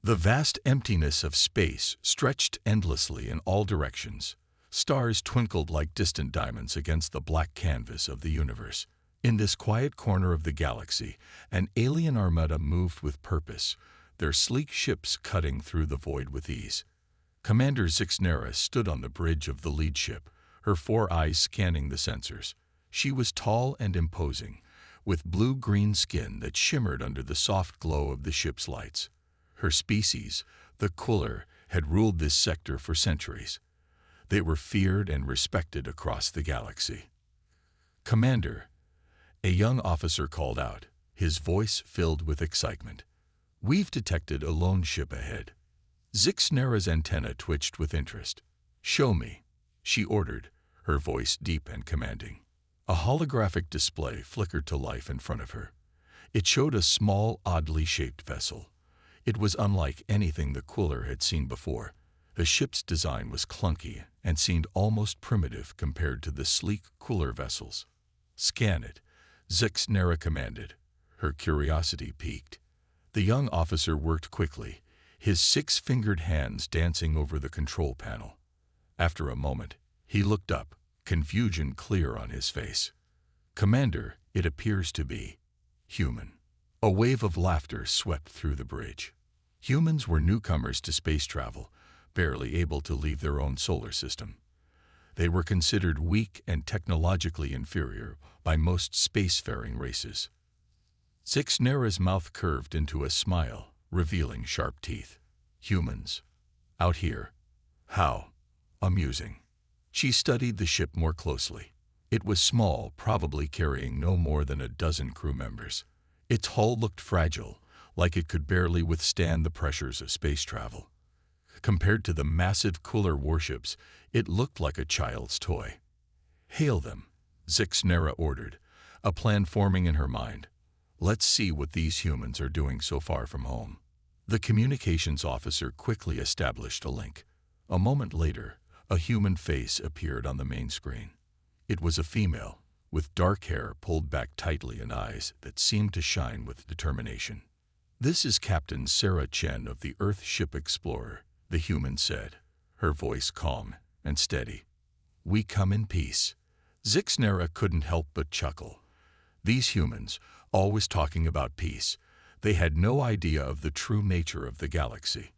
The vast emptiness of space stretched endlessly in all directions. Stars twinkled like distant diamonds against the black canvas of the universe. In this quiet corner of the galaxy, an alien armada moved with purpose, their sleek ships cutting through the void with ease. Commander Zixnera stood on the bridge of the lead ship, her 4 eyes scanning the sensors. She was tall and imposing, with blue-green skin that shimmered under the soft glow of the ship's lights. Her species, the Cooler, had ruled this sector for centuries. They were feared and respected across the galaxy. "Commander," a young officer called out, his voice filled with excitement. "We've detected a lone ship ahead." Zixnera's antenna twitched with interest. "Show me," she ordered, her voice deep and commanding. A holographic display flickered to life in front of her. It showed a small, oddly shaped vessel. It was unlike anything the Cooler had seen before. The ship's design was clunky and seemed almost primitive compared to the sleek Cooler vessels. "Scan it," Zixnera commanded. Her curiosity piqued. The young officer worked quickly, his 6-fingered hands dancing over the control panel. After a moment, he looked up, confusion clear on his face. "Commander, it appears to be human." A wave of laughter swept through the bridge. Humans were newcomers to space travel, barely able to leave their own solar system. They were considered weak and technologically inferior by most spacefaring races. Zixnera's mouth curved into a smile, revealing sharp teeth. "Humans? Out here? How? Amusing." She studied the ship more closely. It was small, probably carrying no more than a dozen crew members. Its hull looked fragile, like it could barely withstand the pressures of space travel. Compared to the massive Cooler warships, it looked like a child's toy. "Hail them," Zixnera ordered, a plan forming in her mind. "Let's see what these humans are doing so far from home." The communications officer quickly established a link. A moment later, a human face appeared on the main screen. It was a female, with dark hair pulled back tightly and eyes that seemed to shine with determination. "This is Captain Sarah Chen of the Earth Ship Explorer," the human said, her voice calm and steady. "We come in peace." Zixnera couldn't help but chuckle. These humans, always talking about peace, they had no idea of the true nature of the galaxy.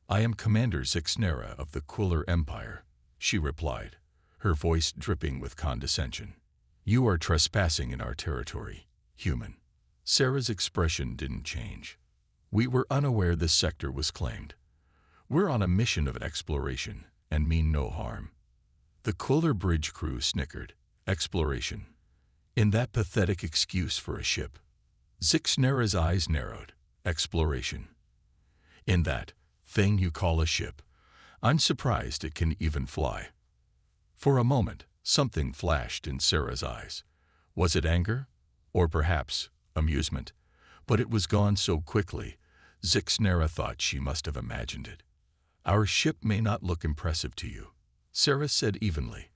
"I am Commander Zixnera of the Cooler Empire," she replied, her voice dripping with condescension. "You are trespassing in our territory, human." Sarah's expression didn't change. "We were unaware this sector was claimed. We're on a mission of exploration and mean no harm." The Cooler bridge crew snickered. Exploration? In that pathetic excuse for a ship? Zixnera's eyes narrowed. Exploration? In that thing you call a ship? I'm surprised it can even fly. For a moment, something flashed in Sarah's eyes. Was it anger? Or perhaps amusement? But it was gone so quickly, Zixnera thought she must have imagined it. "Our ship may not look impressive to you," Sarah said evenly,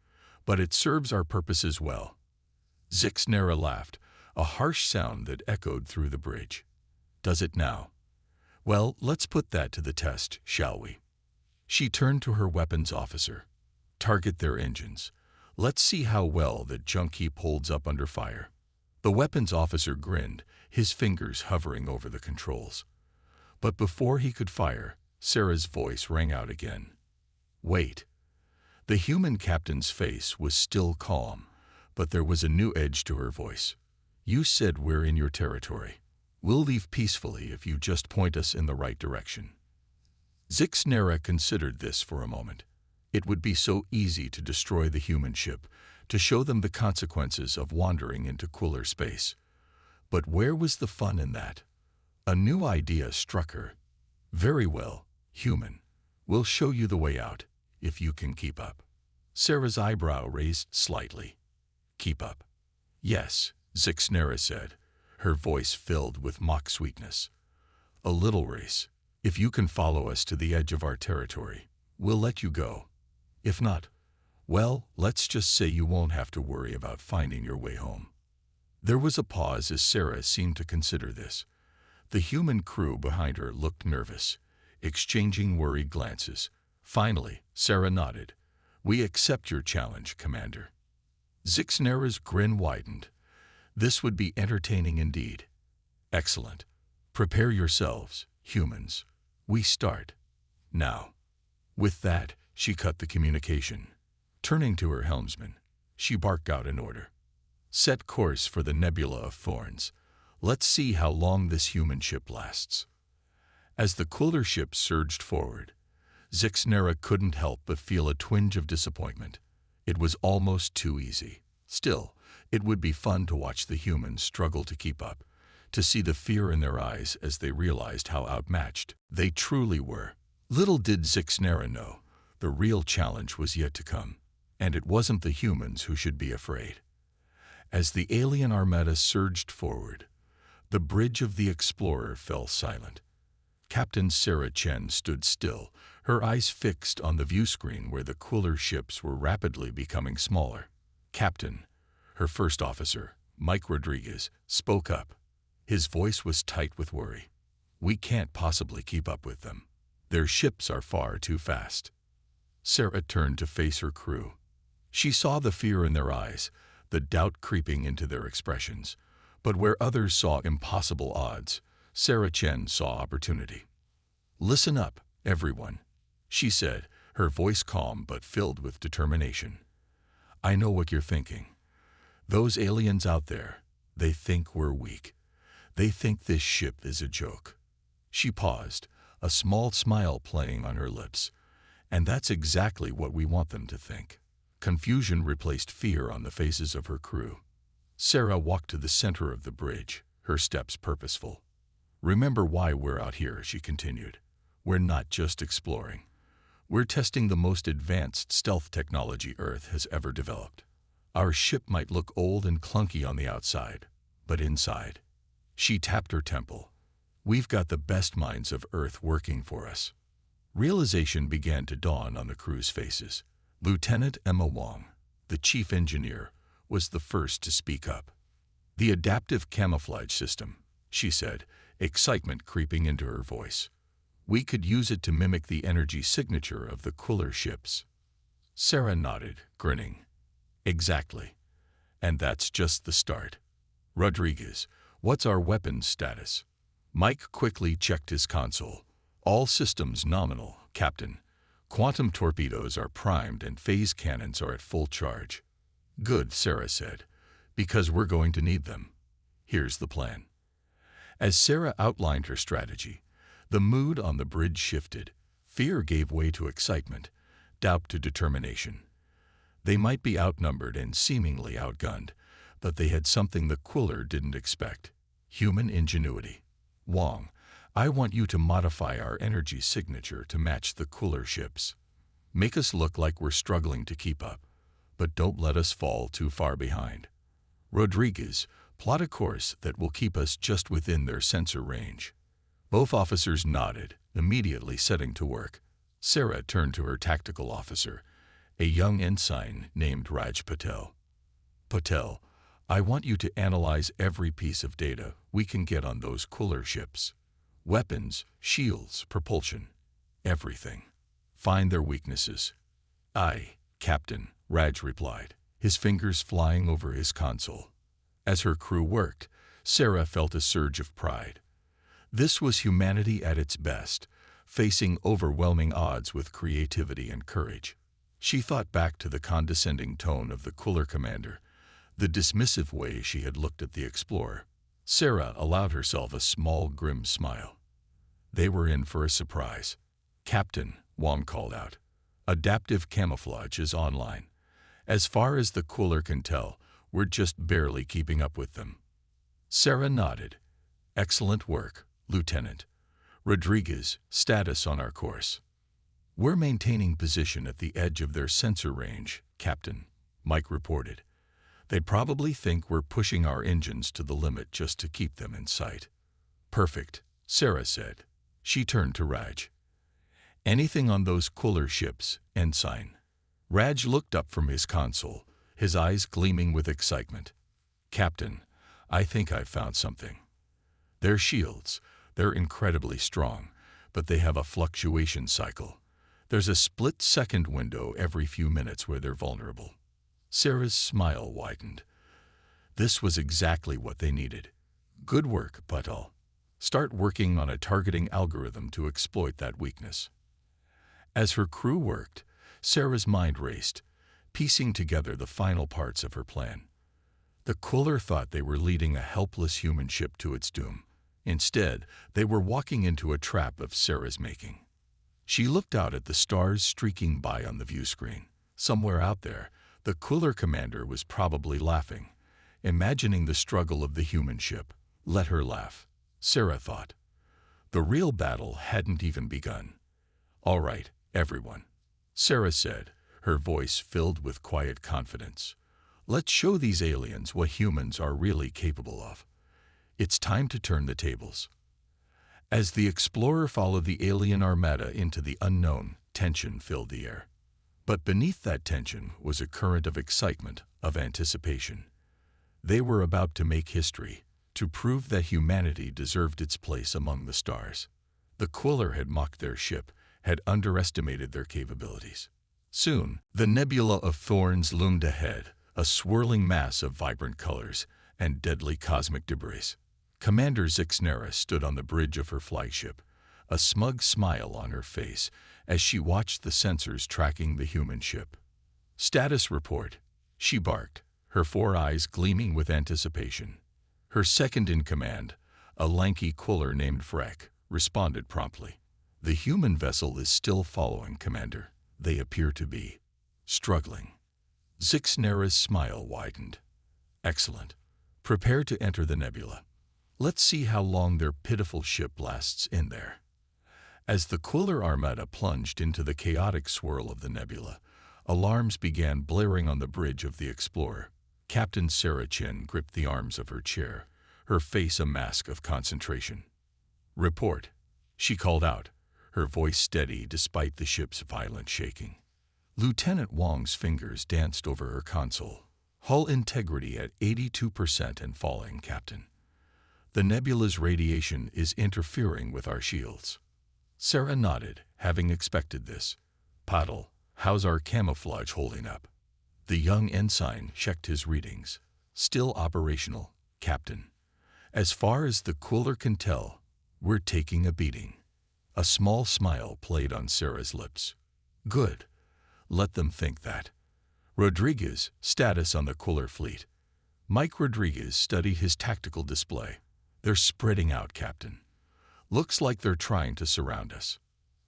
"but it serves our purposes well." Zixnera laughed, a harsh sound that echoed through the bridge. "Does it now? Well, let's put that to the test, shall we?" She turned to her weapons officer. "Target their engines. Let's see how well that junk heap holds up under fire." The weapons officer grinned, his fingers hovering over the controls. But before he could fire, Sarah's voice rang out again. "Wait." The human captain's face was still calm, but there was a new edge to her voice. "You said we're in your territory. We'll leave peacefully if you just point us in the right direction." Zixnera considered this for a moment. It would be so easy to destroy the human ship, to show them the consequences of wandering into Cooler space. But where was the fun in that? A new idea struck her. "Very well, human. We'll show you the way out, if you can keep up." Sarah's eyebrow raised slightly. "Keep up?" "Yes," Zixnera said, her voice filled with mock sweetness. "A little race. If you can follow us to the edge of our territory, we'll let you go. If not, well, let's just say you won't have to worry about finding your way home." There was a pause as Sarah seemed to consider this. The human crew behind her looked nervous. exchanging worried glances. Finally, Sarah nodded. "We accept your challenge, Commander." Zixnera's grin widened. "This would be entertaining indeed." "Excellent. Prepare yourselves, humans. We start now." With that, she cut the communication. Turning to her helmsman, she barked out an order. "Set course for the Nebula of Thorns. Let's see how long this human ship lasts." As the cooler ship surged forward, Zixnera couldn't help but feel a twinge of disappointment. It was almost too easy. Still, it would be fun to watch the humans struggle to keep up, to see the fear in their eyes as they realized how outmatched they truly were. Little did Zixnera know, the real challenge was yet to come, and it wasn't the humans who should be afraid. As the alien armada surged forward, the bridge of the Explorer fell silent. Captain Sarah Chen stood still, her eyes fixed on the view screen where the cooler ships were rapidly becoming smaller. "Captain," her first officer, Mike Rodriguez, spoke up. His voice was tight with worry. "We can't possibly keep up with them. Their ships are far too fast." Sarah turned to face her crew. She saw the fear in their eyes, the doubt creeping into their expressions. But where others saw impossible odds, Sarah Chen saw opportunity. "Listen up, everyone," she said, her voice calm but filled with determination. "I know what you're thinking. Those aliens out there, they think we're weak. They think this ship is a joke." She paused, a small smile playing on her lips. "And that's exactly what we want them to think." Confusion replaced fear on the faces of her crew. Sarah walked to the center of the bridge, her steps purposeful. "Remember why we're out here," she continued. "We're not just exploring. We're testing the most advanced stealth technology Earth has ever developed. Our ship might look old and clunky on the outside, but inside," she tapped her temple, "we've got the best minds of Earth working for us." Realization began to dawn on the crew's faces. Lieutenant Emma Wong, the chief engineer, was the first to speak up. "The adaptive camouflage system," she said, excitement creeping into her voice. "We could use it to mimic the energy signature of the cooler ships." Sarah nodded, grinning. "Exactly. And that's just the start." "Rodriguez, what's our weapons status?" Mike quickly checked his console. "All systems nominal, Captain. Quantum torpedoes are primed and phase cannons are at full charge." "Good," Sarah said, "because we're going to need them. Here's the plan." As Sarah outlined her strategy, the mood on the bridge shifted. Fear gave way to excitement, doubt to determination. They might be outnumbered and seemingly outgunned, but they had something the cooler didn't expect: human ingenuity. "Wong, I want you to modify our energy signature to match the cooler ships. Make us look like we're struggling to keep up, but don't let us fall too far behind. Rodriguez, plot a course that will keep us just within their sensor range." Both officers nodded, immediately setting to work. Sarah turned to her tactical officer, a young ensign named Raj Patel. "Patel, I want you to analyze every piece of data we can get on those cooler ships. Weapons, shields, propulsion, everything. Find their weaknesses." "Aye, Captain," Raj replied, his fingers flying over his console. As her crew worked, Sarah felt a surge of pride. This was humanity at its best, facing overwhelming odds with creativity and courage. She thought back to the condescending tone of the cooler commander, the dismissive way she had looked at the Explorer. Sarah allowed herself a small, grim smile. They were in for a surprise. "Captain," Wong called out, "adaptive camouflage is online. As far as the cooler can tell, we're just barely keeping up with them." Sarah nodded. "Excellent work, Lieutenant. Rodriguez, status on our course." "We're maintaining position at the edge of their sensor range, Captain," Mike reported. "They'd probably think we're pushing our engines to the limit just to keep them in sight." "Perfect," Sarah said. She turned to Raj. "Anything on those cooler ships, Ensign?" Raj looked up from his console, his eyes gleaming with excitement. "Captain, I think I've found something. Their shields, they're incredibly strong, but they have a fluctuation cycle. There's a split-second window every few minutes where they're vulnerable. Sarah's smile widened. This was exactly what they needed. Good work, Patel. Start working on a targeting algorithm to exploit that weakness. As her crew worked, Sarah's mind raced, piecing together the final parts of her plan. The Quiller thought they were leading a helpless human ship to its doom. Instead, they were walking into a trap of Sarah's making. She looked out at the stars streaking by on the view screen. Somewhere out there, the Quiller commander was probably laughing, imagining the struggle of the human ship. Let her laugh, Sarah thought. The real battle hadn't even begun. All right, everyone, Sarah said, her voice filled with quiet confidence. Let's show these aliens what humans are really capable of. It's time to turn the tables. As the explorer followed the alien armada into the unknown, tension filled the air. But beneath that tension was a current of excitement, of anticipation. They were about to make history, to prove that humanity deserved its place among the stars. The Quiller had mocked their ship, had underestimated their capabilities. Soon, the nebula of thorns loomed ahead, a swirling mass of vibrant colors and deadly cosmic debris. Commander Zixnera stood on the bridge of her flagship, a smug smile on her face as she watched the sensors tracking the human ship. Status report, she barked, her 4 eyes gleaming with anticipation. Her second-in-command, a lanky Quiller named Freck, responded promptly. The human vessel is still following, Commander. They appear to be struggling. Zixnera's smile widened. Excellent. Prepare to enter the nebula. Let's see how long their pitiful ship lasts in there. As the Quiller armada plunged into the chaotic swirl of the nebula, alarms began blaring on the bridge of the Explorer. Captain Sarah Chin gripped the arms of her chair, her face a mask of concentration. Report, she called out, her voice steady despite the ship's violent shaking. Lieutenant Wong's fingers danced over her console. Hull integrity at 82% and falling, Captain. The nebula's radiation is interfering with our shields. Sarah nodded, having expected this. Paddle, how's our camouflage holding up? The young ensign checked his readings. Still operational, Captain. As far as the Quiller can tell, we're taking a beating. A small smile played on Sarah's lips. Good. Let them think that. Rodriguez, status on the Quiller fleet. Mike Rodriguez studied his tactical display. They're spreading out, Captain. Looks like they're trying to surround us.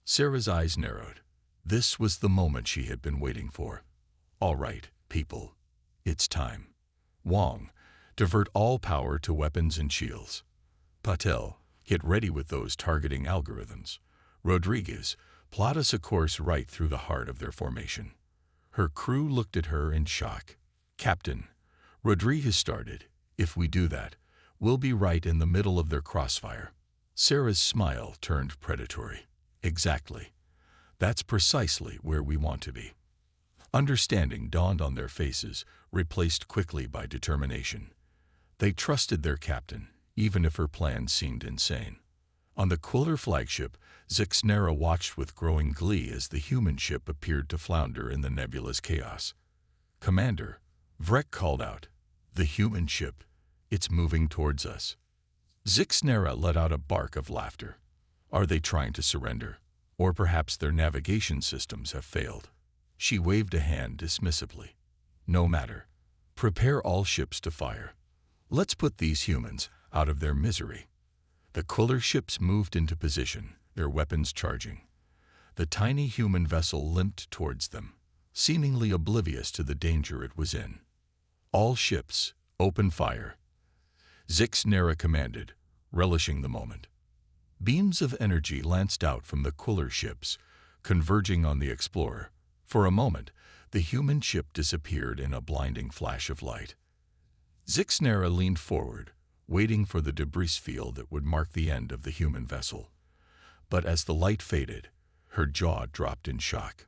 Sarah's eyes narrowed. This was the moment she had been waiting for. All right, people. It's time. Wong, divert all power to weapons and shields. Patel, get ready with those targeting algorithms. Rodriguez, plot us a course right through the heart of their formation. Her crew looked at her in shock. Captain, Rodriguez started. If we do that, we'll be right in the middle of their crossfire. Sarah's smile turned predatory. Exactly. That's precisely where we want to be. Understanding dawned on their faces, replaced quickly by determination. They trusted their captain, even if her plan seemed insane. On the Quiller flagship, Zixnera watched with growing glee as the human ship appeared to flounder in the nebula's chaos. Commander, Vrek called out. The human ship. It's moving towards us. Zixnera let out a bark of laughter. Are they trying to surrender? Or perhaps their navigation systems have failed? She waved a hand dismissively. No matter. Prepare all ships to fire. Let's put these humans out of their misery. The Quiller ships moved into position, their weapons charging. The tiny human vessel limped towards them, seemingly oblivious to the danger it was in. All ships, open fire. Zixnera commanded, relishing the moment. Beams of energy lanced out from the Quiller ships, converging on the Explorer. For a moment, the human ship disappeared in a blinding flash of light. Zixnera leaned forward, waiting for the debris field that would mark the end of the human vessel. But as the light faded, her jaw dropped in shock.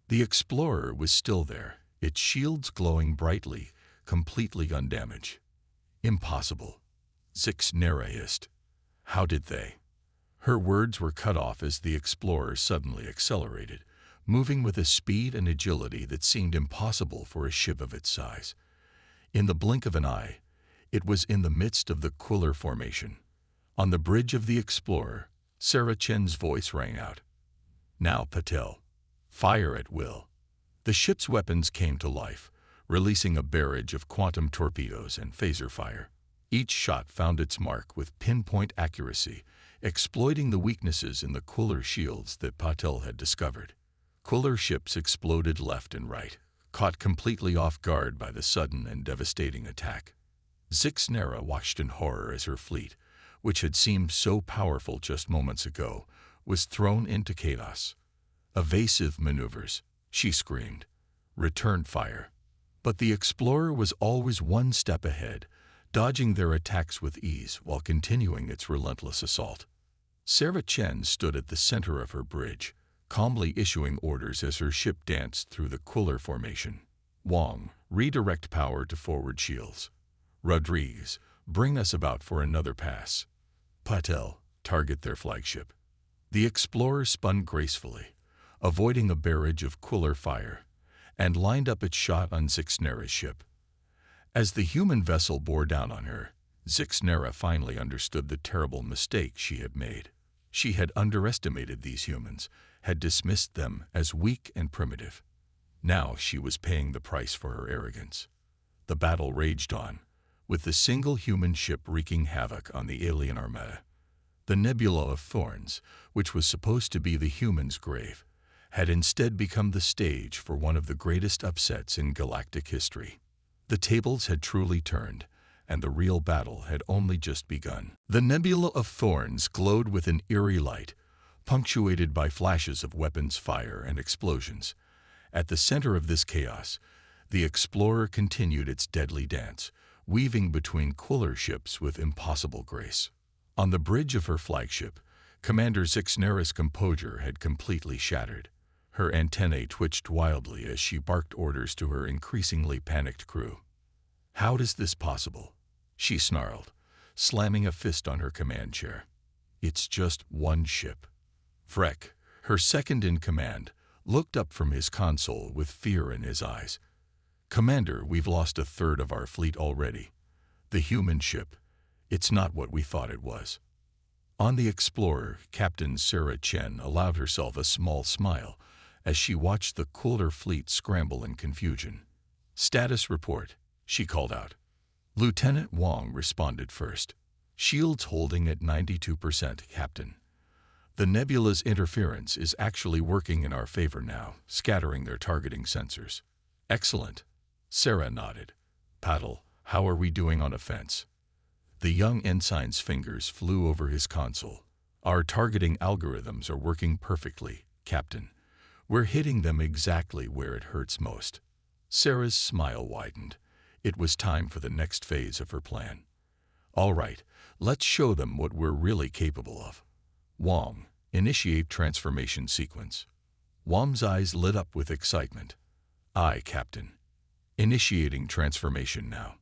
The Explorer was still there, its shields glowing brightly, completely undamaged. Impossible. Zixnera hissed. How did they? Her words were cut off as the explorer suddenly accelerated, moving with a speed and agility that seemed impossible for a ship of its size. In the blink of an eye, it was in the midst of the Quiller Formation. On the bridge of the explorer, Sarah Chen's voice rang out. "Now, Patel, fire at will." The ship's weapons came to life, releasing a barrage of quantum torpedoes and phaser fire. Each shot found its mark with pinpoint accuracy, exploiting the weaknesses in the Quiller shields that Patel had discovered. Quiller ships exploded left and right, caught completely off guard by the sudden and devastating attack. Zixnera watched in horror as her fleet, which had seemed so powerful just moments ago, was thrown into chaos. "Evasive maneuvers," she screamed. "Return fire." But the explorer was always one step ahead, dodging their attacks with ease while continuing its relentless assault. Sarah Chen stood at the center of her bridge, calmly issuing orders as her ship danced through the Quiller Formation. "Wong, redirect power to forward shields. Rodriguez, bring us about for another pass. Patel, target their flagship." The explorer spun gracefully, avoiding a barrage of Quiller fire, and lined up its shot on Zixnera's ship. As the human vessel bore down on her, Zixnera finally understood the terrible mistake she had made. She had underestimated these humans, had dismissed them as weak and primitive. Now she was paying the price for her arrogance. The battle raged on, with the single human ship wreaking havoc on the alien armada. The Nebula of Thorns, which was supposed to be the humans' grave, had instead become the stage for one of the greatest upsets in galactic history. The tables had truly turned, and the real battle had only just begun. The Nebula of Thorns glowed with an eerie light, punctuated by flashes of weapons fire and explosions. At the center of this chaos, the explorer continued its deadly dance, weaving between Quiller ships with impossible grace. On the bridge of her flagship, Commander Zixnera's composure had completely shattered. Her antennae twitched wildly as she barked orders to her increasingly panicked crew. "How is this possible?" she snarled, slamming a fist on her command chair. "It's just one ship." Vrek, her second-in-command, looked up from his console with fear in his eyes. "Commander, we've lost a third of our fleet already. The human ship, it's not what we thought it was." On the Explorer, Captain Sarah Chen allowed herself a small smile as she watched the Quiller fleet scramble in confusion. "Status report," she called out. Lieutenant Wong responded first. "Shields holding at 92%, Captain. The nebula's interference is actually working in our favor now, scattering their targeting sensors." "Excellent." Sarah nodded. "Patel, how are we doing on offense?" The young ensign's fingers flew over his console. "Our targeting algorithms are working perfectly, Captain. We're hitting them exactly where it hurts most." Sarah's smile widened. It was time for the next phase of her plan. "All right, let's show them what we're really capable of. Wong, initiate transformation sequence." Wong's eyes lit up with excitement. "Aye, Captain. Initiating transformation now."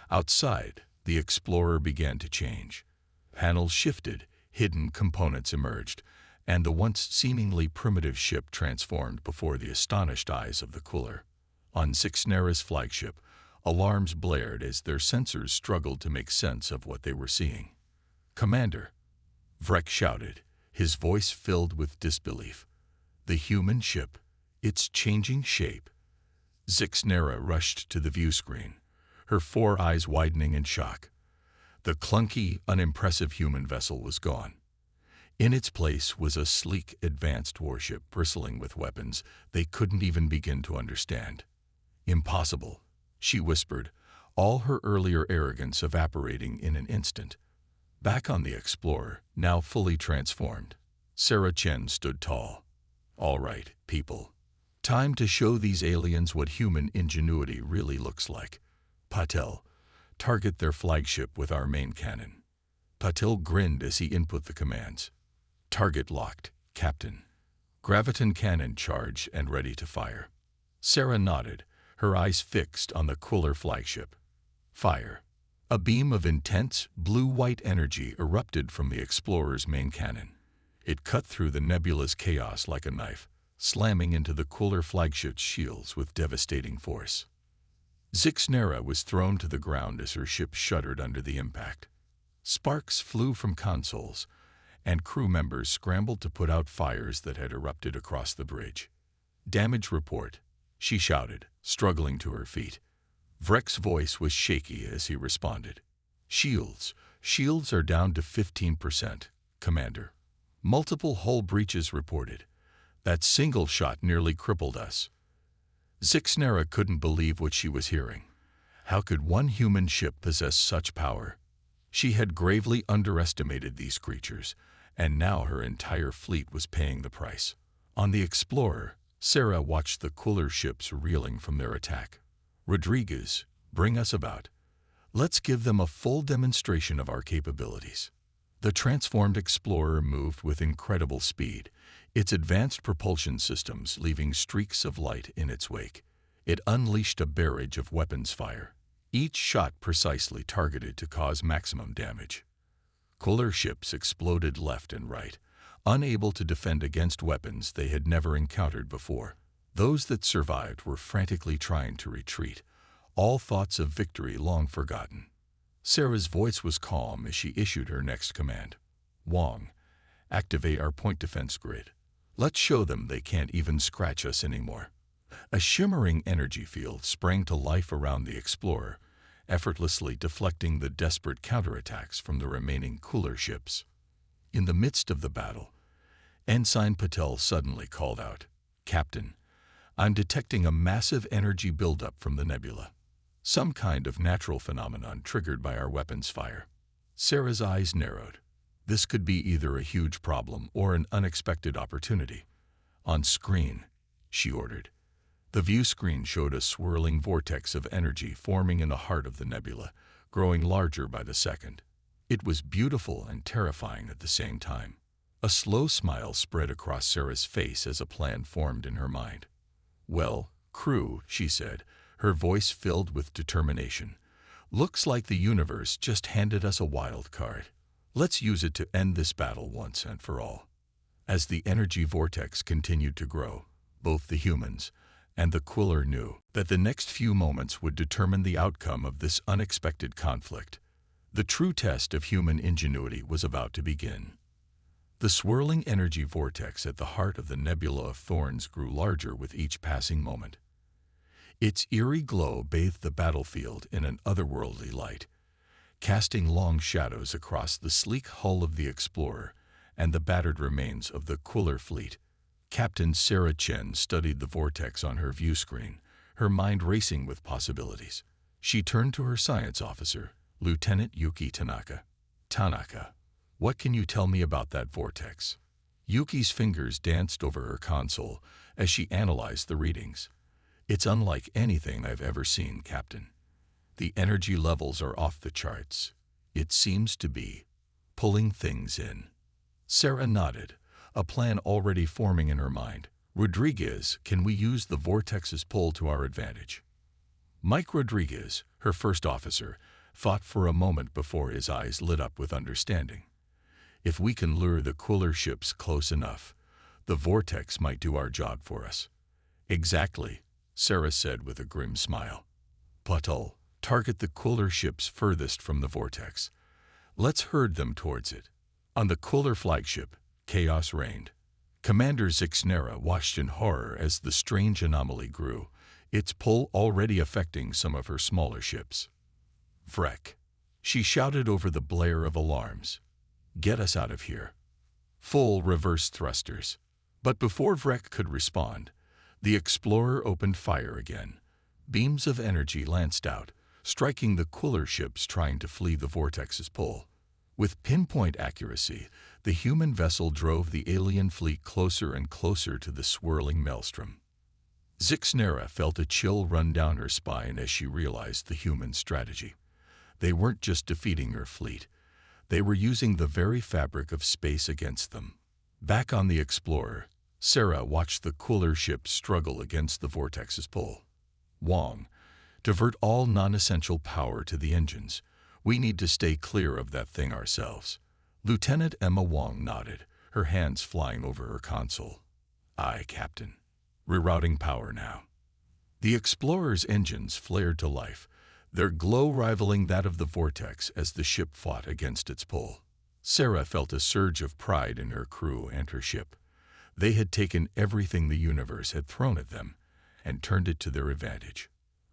Outside, the Explorer began to change. Panels shifted, hidden components emerged, and the once seemingly primitive ship transformed before the astonished eyes of the Quiller. On Zixnera's flagship, alarms blared as their sensors struggled to make sense of what they were seeing. "Commander," Vrek shouted, his voice filled with disbelief. "The human ship, it's changing shape." Zixnera rushed to the view screen, her four eyes widening in shock. The clunky, unimpressive human vessel was gone. In its place was a sleek, advanced warship bristling with weapons they couldn't even begin to understand. "Impossible," she whispered, all her earlier arrogance evaporating in an instant. Back on the Explorer, now fully transformed, Sarah Chen stood tall. "All right, people. Time to show these aliens what human ingenuity really looks like. Patel, target their flagship with our main cannon." Patel grinned as he input the commands. "Target locked, Captain. Graviton cannon charged and ready to fire." Sarah nodded, her eyes fixed on the Quiller flagship. "Fire." A beam of intense, blue-white energy erupted from the Explorer's main cannon. It cut through the nebula's chaos like a knife, slamming into the cooler flagship's shields with devastating force. Zixnera was thrown to the ground as her ship shuddered under the impact. Sparks flew from consoles, and crew members scrambled to put out fires that had erupted across the bridge. "Damage report," she shouted, struggling to her feet. Vrek's voice was shaky as he responded. Shields are down to 15%, Commander. Multiple hull breaches reported. That single shot nearly crippled us." Zixnera couldn't believe what she was hearing. How could one human ship possess such power? She had gravely underestimated these creatures, and now her entire fleet was paying the price. On the Explorer, Sarah watched the cooler ships reeling from their attack. "Rodriguez, bring us about. Let's give them a full demonstration of our capabilities." The transformed Explorer moved with incredible speed, its advanced propulsion systems leaving streaks of light in its wake. It unleashed a barrage of weapons fire, each shot precisely targeted to cause maximum damage. Cooler ships exploded left and right, unable to defend against weapons they had never encountered before. Those that survived were frantically trying to retreat, all thoughts of victory long forgotten. Sarah's voice was calm as she issued her next command. "Wong, activate our point defense grid. Let's show them they can't even scratch us anymore." A shimmering energy field sprang to life around the Explorer, effortlessly deflecting the desperate counterattacks from the remaining cooler ships. In the midst of the battle, Ensign Patel suddenly called out, "Captain, I'm detecting a massive energy buildup from the nebula. Some kind of natural phenomenon triggered by our weapons fire." Sarah's eyes narrowed. This could be either a huge problem or an unexpected opportunity. "On screen," she ordered. The view screen showed a swirling vortex of energy forming in the heart of the nebula, growing larger by the second. It was beautiful and terrifying at the same time. A slow smile spread across Sarah's face as a plan formed in her mind. "Well, crew," she said, her voice filled with determination, "looks like the universe just handed us a wild card. Let's use it to end this battle once and for all." As the energy vortex continued to grow, both the humans and the cooler knew that the next few moments would determine the outcome of this unexpected conflict. The true test of human ingenuity was about to begin. The swirling energy vortex at the heart of the Nebula of Thorns grew larger with each passing moment. Its eerie glow bathed the battlefield in an otherworldly light, casting long shadows across the sleek hull of the Explorer and the battered remains of the cooler fleet. Captain Sarah Chen studied the vortex on her view screen, her mind racing with possibilities. She turned to her science officer, Lieutenant Yuki Tanaka. "Tanaka, what can you tell me about that vortex?" Yuki's fingers danced over her console as she analyzed the readings. "It's unlike anything I've ever seen, Captain. The energy levels are off the charts. It seems to be pulling things in." Sarah nodded, a plan already forming in her mind. "Rodriguez, can we use the vortex's pull to our advantage?" Mike Rodriguez, her first officer, thought for a moment before his eyes lit up with understanding. "If we can lure the cooler ships close enough, the vortex might do our job for us." "Exactly," Sarah said with a grim smile. "Patel, target the cooler ships furthest from the vortex. Let's herd them towards it." On the cooler flagship, chaos reigned. Commander Zixnera watched in horror as the strange anomaly grew, its pull already affecting some of her smaller ships. "Vrek," she shouted over the blare of alarms. "Get us out of here." Full reverse thrusters. But before Vrek could respond, the Explorer opened fire again. Beams of energy lanced out, striking the cooler ships trying to flee the vortex's pull. With pinpoint accuracy, the human vessel drove the alien fleet closer and closer to the swirling maelstrom. Zixnera felt a chill run down her spine as she realized the human strategy. They weren't just defeating her fleet. They were using the very fabric of space against them. Back on the Explorer, Sarah watched the cooler ship struggle against the vortex's pull. "Wong, divert all non-essential power to the engines. We need to stay clear of that thing ourselves. Lieutenant Emma Wong nodded, her hands flying over her console. Aye, Captain. Rerouting power now. The Explorer's engines flared to life, their glow rivaling that of the vortex as the ship fought against its pull. Sarah felt a surge of pride in her crew and her ship. They had taken everything the universe had thrown at them and turned it to their advantage.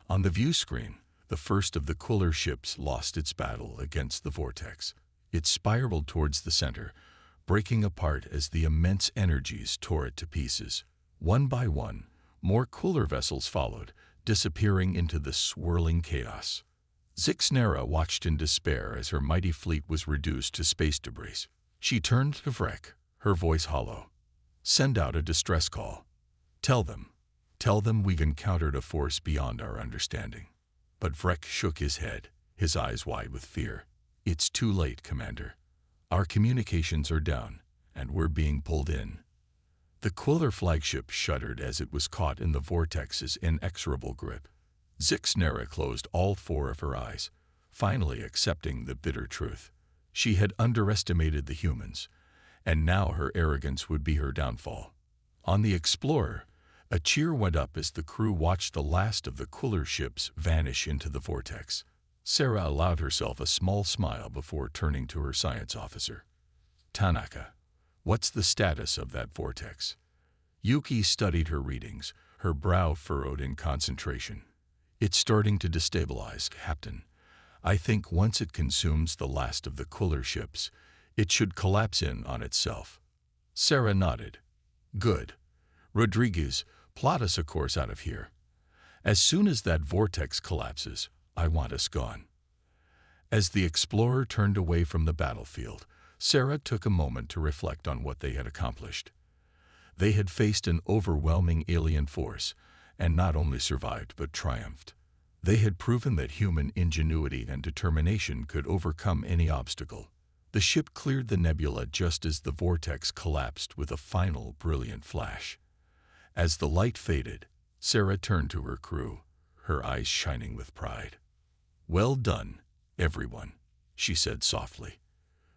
On the view screen, the first of the cooler ships lost its battle against the vortex. It spiraled towards the center, breaking apart as the immense energies tore it to pieces. One by one, more cooler vessels followed, disappearing into the swirling chaos. Zixnera watched in despair as her mighty fleet was reduced to space debris. She turned to Vrek, her voice hollow. Send out a distress call. Tell them we've encountered a force beyond our understanding. But Vrek shook his head, his eyes wide with fear. It's too late, Commander. Our communications are down, and we're being pulled in. The cooler flagship shuddered as it was caught in the vortex's inexorable grip. Zixnera closed all four of her eyes, finally accepting the bitter truth. She had underestimated the humans, and now her arrogance would be her downfall. On the Explorer, a cheer went up as the crew watched the last of the cooler ships vanish into the vortex. Sarah allowed herself a small smile before turning to her science officer. Tanaka, what's the status of that vortex? Yuki studied her readings, her brow furrowed in concentration. It's starting to destabilize, Captain. I think once it consumes the last of the cooler ships, it should collapse in on itself. Sarah nodded. Good. Rodriguez, plot us a course out of here. As soon as that vortex collapses, I want us gone. As the Explorer turned away from the battlefield, Sarah took a moment to reflect on what they had accomplished. They had faced an overwhelming alien force, and not only survived but triumphed. They had proven that human ingenuity and determination could overcome any obstacle. The ship cleared the nebula just as the vortex collapsed with a final brilliant flash. As the light faded, Sarah turned to her crew, her eyes shining with pride. Well done, everyone, she said softly.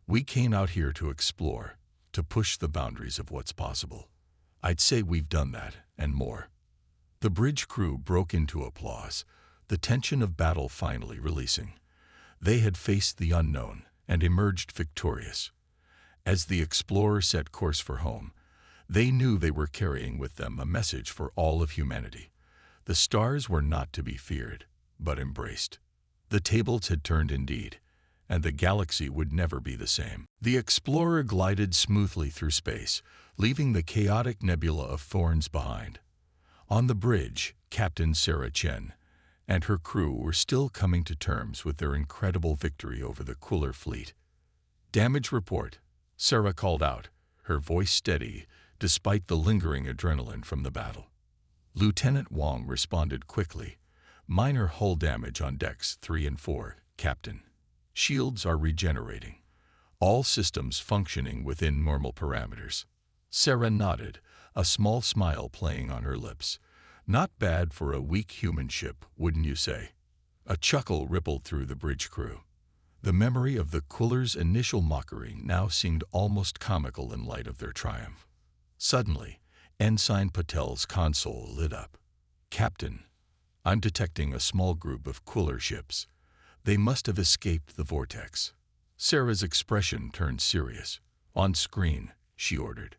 We came out here to explore, to push the boundaries of what's possible. I'd say we've done that, and more. The bridge crew broke into applause, the tension of battle finally releasing. They had faced the unknown and emerged victorious. As the Explorer set course for home, they knew they were carrying with them a message for all of humanity. The stars were not to be feared, but embraced. The tables had turned indeed, and the galaxy would never be the same. The Explorer glided smoothly through space, leaving the chaotic nebula of thorns behind. On the bridge, Captain Sarah Chen and her crew were still coming to terms with their incredible victory over the cooler fleet. Damage report, Sarah called out, her voice steady despite the lingering adrenaline from the battle. Lieutenant Wong responded quickly. Minor hull damage on decks 3 and 4, Captain. Shields are regenerating. All systems functioning within normal parameters. Sarah nodded, a small smile playing on her lips. Not bad for a weak human ship, wouldn't you say? A chuckle rippled through the bridge crew. The memory of the cooler's initial mockery now seemed almost comical in light of their triumph. Suddenly, Ensign Patel's console lit up. Captain, I'm detecting a small group of cooler ships. They must have escaped the vortex. Sarah's expression turned serious. On screen, she ordered.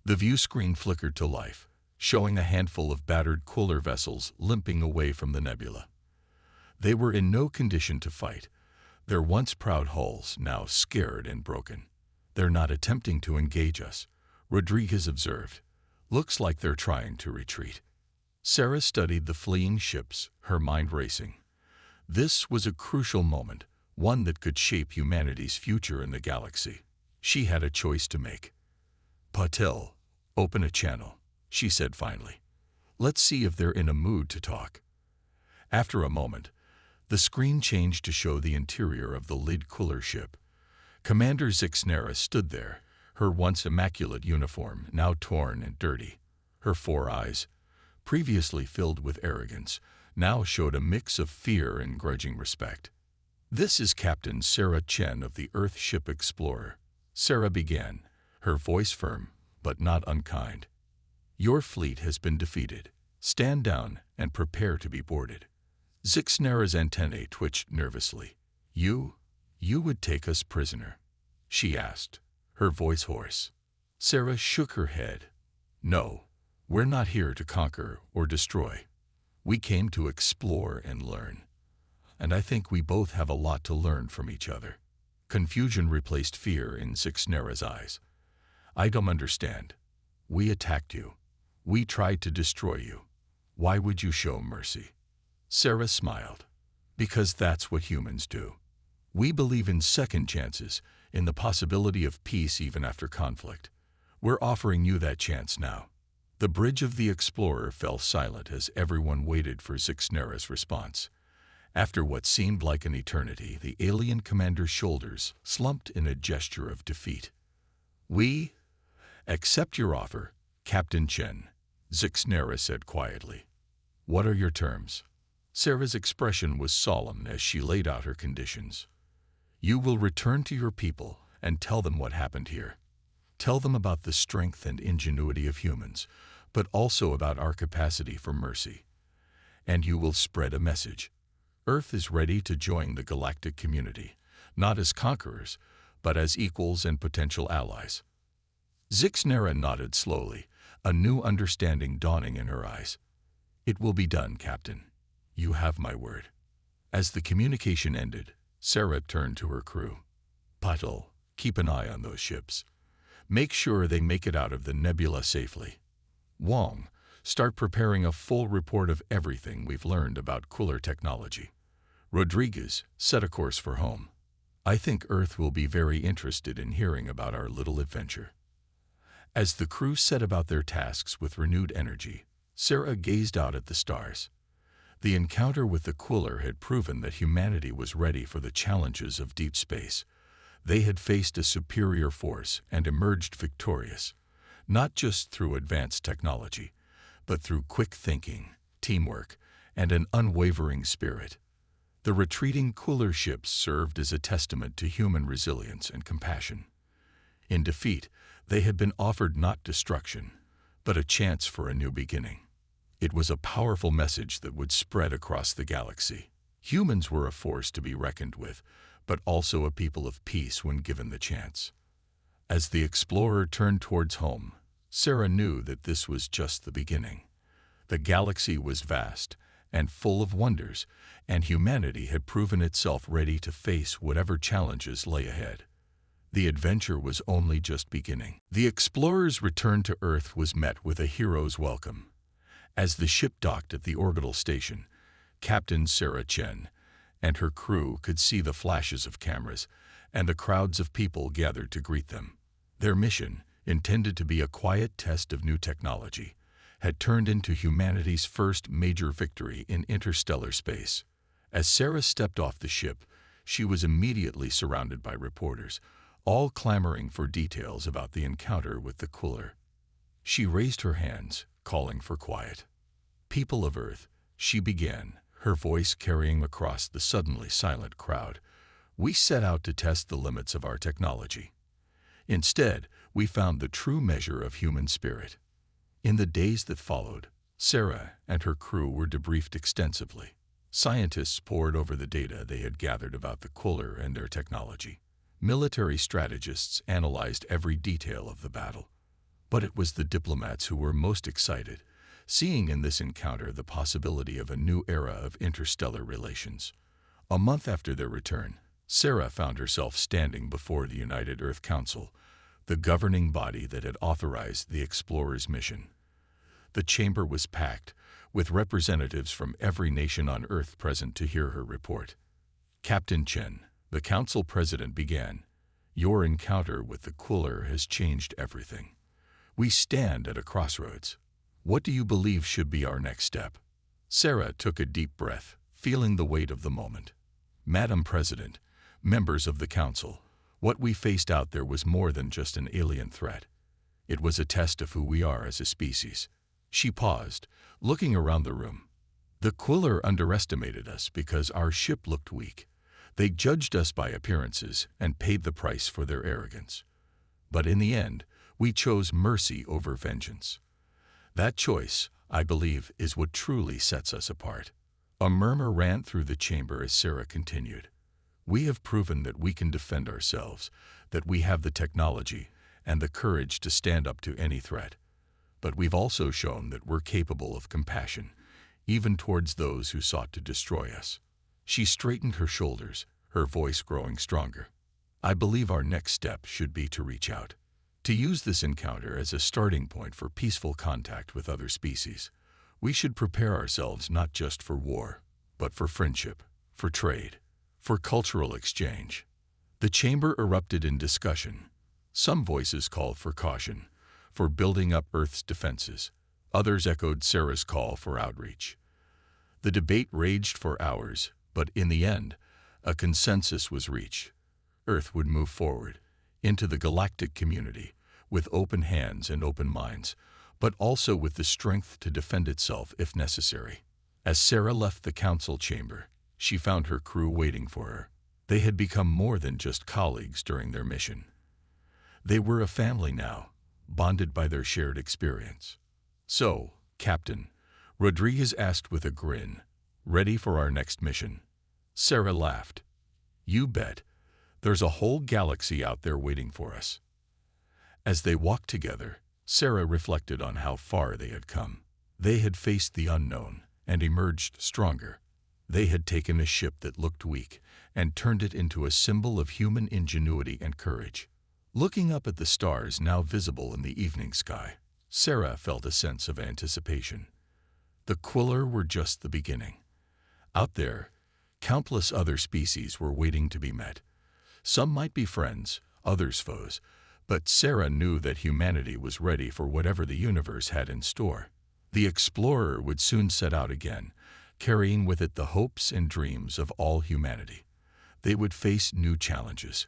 The view screen flickered to life, showing a handful of battered cooler vessels limping away from the nebula. They were in no condition to fight, their once proud hulls now scared and broken. They're not attempting to engage us, Rodriguez observed. Looks like they're trying to retreat. Sarah studied the fleeing ships, her mind racing. This was a crucial moment, one that could shape humanity's future in the galaxy. She had a choice to make. Patel, open a channel, she said finally. Let's see if they're in a mood to talk. After a moment, the screen changed to show the interior of the lid cooler ship. Commander Zixnera stood there, her once immaculate uniform now torn and dirty. Her 4 eyes, previously filled with arrogance, now showed a mix of fear and grudging respect. This is Captain Sarah Chen of the Earthship Explorer. Sarah began, her voice firm, but not unkind. Your fleet has been defeated. Stand down and prepare to be boarded. Zixnera's antennae twitched nervously. You would take us prisoner? She asked, her voice hoarse. Sarah shook her head. No, we're not here to conquer or destroy. We came to explore and learn. And I think we both have a lot to learn from each other. Confusion replaced fear in Zixnera's eyes. I don't understand. We attacked you. We tried to destroy you. Why would you show mercy? Sarah smiled. Because that's what humans do. We believe in second chances, in the possibility of peace even after conflict. We're offering you that chance now. The bridge of the Explorer fell silent as everyone waited for Zixnera's response. After what seemed like an eternity, the alien commander's shoulders slumped in a gesture of defeat. We accept your offer, Captain Chen, Zixnera said quietly. What are your terms? Sarah's expression was solemn as she laid out her conditions. You will return to your people and tell them what happened here. Tell them about the strength and ingenuity of humans, but also about our capacity for mercy. And you will spread a message. Earth is ready to join the galactic community, not as conquerors, but as equals and potential allies. Zixnera nodded slowly, a new understanding dawning in her eyes. It will be done, Captain. You have my word. As the communication ended, Sarah turned to her crew. Patel, keep an eye on those ships. Make sure they make it out of the nebula safely. Wong, start preparing a full report of everything we've learned about cooler technology. Rodriguez, set a course for home. I think Earth will be very interested in hearing about our little adventure. As the crew set about their tasks with renewed energy, Sarah gazed out at the stars. The encounter with the cooler had proven that humanity was ready for the challenges of deep space. They had faced a superior force and emerged victorious, not just through advanced technology, but through quick thinking, teamwork, and an unwavering spirit. The retreating cooler ships served as a testament to human resilience and compassion. In defeat, they had been offered not destruction, but a chance for a new beginning. It was a powerful message that would spread across the galaxy. Humans were a force to be reckoned with, but also a people of peace when given the chance. As the Explorer turned towards home, Sarah knew that this was just the beginning. The galaxy was vast and full of wonders, and humanity had proven itself ready to face whatever challenges lay ahead. The adventure was only just beginning. The Explorer's return to Earth was met with a hero's welcome. As the ship docked at the orbital station, Captain Sarah Chen and her crew could see the flashes of cameras and the crowds of people gathered to greet them. Their mission, intended to be a quiet test of new technology, had turned into humanity's first major victory in interstellar space. As Sarah stepped off the ship, she was immediately surrounded by reporters, all clamoring for details about the encounter with the cooler. She raised her hands, calling for quiet. People of Earth, she began, her voice carrying across the suddenly silent crowd. We set out to test the limits of our technology. Instead, we found the true measure of human spirit. In the days that followed, Sarah and her crew were debriefed extensively. Scientists pored over the data they had gathered about the cooler and their technology. Military strategists analyzed every detail of the battle. But it was the diplomats who were most excited, seeing in this encounter the possibility of a new era of interstellar relations. A month after their return, Sarah found herself standing before the United Earth Council, the governing body that had authorized the Explorer's mission. The chamber was packed, with representatives from every nation on Earth present to hear her report. Captain Chen, the council president, began, "Your encounter with the cooler has changed everything. We stand at a crossroads. What do you believe should be our next step?" Sarah took a deep breath, feeling the weight of the moment. "Madam President, members of the council, what we faced out there was more than just an alien threat. It was a test of who we are as a species." She paused, looking around the room. "The cooler underestimated us because our ship looked weak. They judged us by appearances and paid the price for their arrogance. But in the end, we chose mercy over vengeance. That choice, I believe, is what truly sets us apart. A murmur ran through the chamber as Sarah continued. We have proven that we can defend ourselves, that we have the technology and the courage to stand up to any threat. But we've also shown that we're capable of compassion, even towards those who sought to destroy us. She straightened her shoulders, her voice growing stronger. I believe our next step should be to reach out, to use this encounter as a starting point for peaceful contact with other species. We should prepare ourselves not just for war, but for friendship, for trade, for cultural exchange. The chamber erupted in discussion. Some voices called for caution, for building up Earth's defenses. Others echoed Sarah's call for outreach. The debate raged for hours, but in the end, a consensus was reached. Earth would move forward into the galactic community with open hands and open minds, but also with the strength to defend itself if necessary. As Sarah left the council chamber, she found her crew waiting for her. They had become more than just colleagues during their mission. They were a family now, bonded by their shared experience. So, Captain, Rodriguez asked with a grin, ready for our next mission? Sarah laughed. You bet. There's a whole galaxy out there waiting for us. As they walked together, Sarah reflected on how far they had come. They had faced the unknown and emerged stronger. They had taken a ship that looked weak and turned it into a symbol of human ingenuity and courage. Looking up at the stars now visible in the evening sky, Sarah felt a sense of anticipation. The Quiller were just the beginning. Out there, countless other species were waiting to be met. Some might be friends, others foes, but Sarah knew that humanity was ready for whatever the universe had in store. The explorer would soon set out again, carrying with it the hopes and dreams of all humanity. They would face new challenges,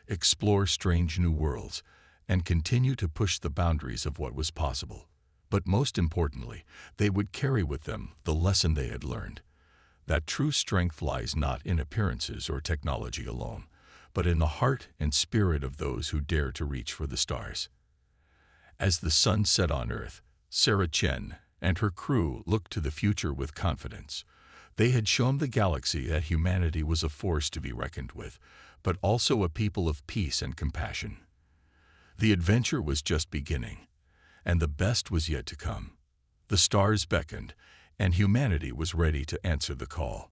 explore strange new worlds, and continue to push the boundaries of what was possible. But most importantly, they would carry with them the lesson they had learned, that true strength lies not in appearances or technology alone, but in the heart and spirit of those who dare to reach for the stars. As the sun set on Earth, Sarah Chen and her crew looked to the future with confidence. They had shown the galaxy that humanity was a force to be reckoned with, but also a people of peace and compassion. The adventure was just beginning, and the best was yet to come. The stars beckoned, and humanity was ready to answer the call.